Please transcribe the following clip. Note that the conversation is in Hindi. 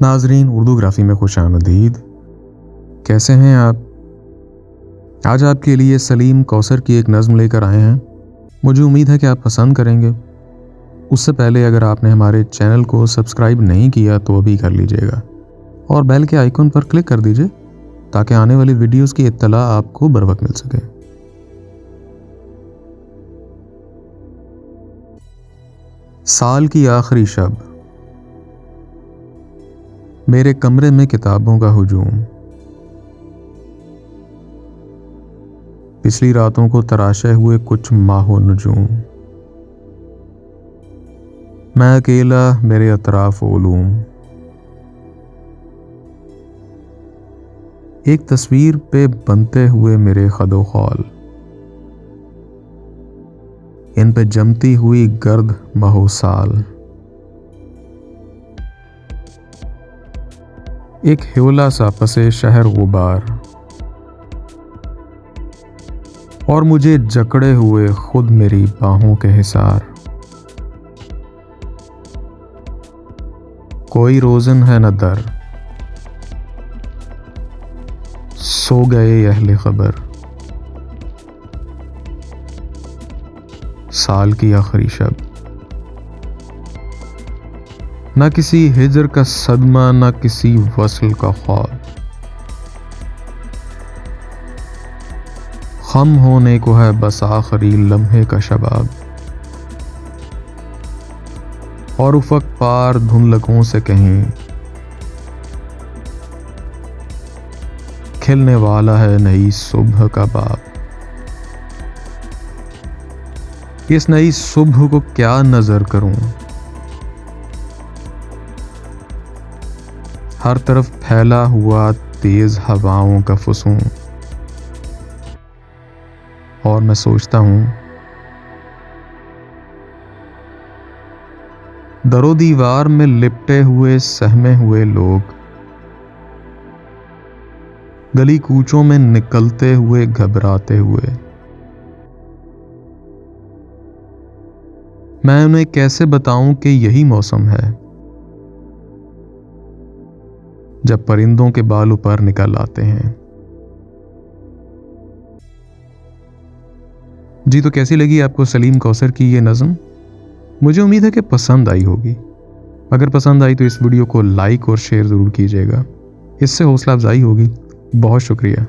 नाजरीन, उर्दूग्राफी में खुशामदीद। कैसे हैं आप? आज आपके लिए सलीम कौसर की एक नज़्म लेकर आए हैं। मुझे उम्मीद है कि आप पसंद करेंगे। उससे पहले अगर आपने हमारे चैनल को सब्सक्राइब नहीं किया तो अभी कर लीजिएगा और बेल के आइकन पर क्लिक कर दीजिए ताकि आने वाली वीडियोस की इत्तला आपको बर वक्त मिल सके। साल की आखिरी शब, मेरे कमरे में किताबों का हुजूम, पिछली रातों को तराशे हुए कुछ माहो नजूम, मैं अकेला मेरे अतराफ ओलूम, एक तस्वीर पे बनते हुए मेरे खदो खौल, इन पे जमती हुई गर्द महो साल, एक हिवला सा पसे शहर गुबार, और मुझे जकड़े हुए खुद मेरी बाहों के हिसार, कोई रोज़न है न दर, सो गए अहले खबर, साल की आखिरी शब, न किसी हिजर का सदमा न किसी वस्ल का ख्वाब, खम होने को है बस आखिरी लम्हे का शबाब, और उफक पार धुंधलकों से कहीं खिलने वाला है नई सुबह का बाब। इस नई सुबह को क्या नजर करूं, हर तरफ फैला हुआ तेज हवाओं का फुसूं, और मैं सोचता हूं दरो दीवार में लिपटे हुए सहमे हुए लोग, गली कूचों में निकलते हुए घबराते हुए, मैं उन्हें कैसे बताऊं कि यही मौसम है जब परिंदों के बाल ऊपर निकल आते हैं। जी, तो कैसी लगी आपको सलीम कौसर की ये नज़्म? मुझे उम्मीद है कि पसंद आई होगी। अगर पसंद आई तो इस वीडियो को लाइक और शेयर ज़रूर कीजिएगा, इससे हौसला अफजाई होगी। बहुत शुक्रिया।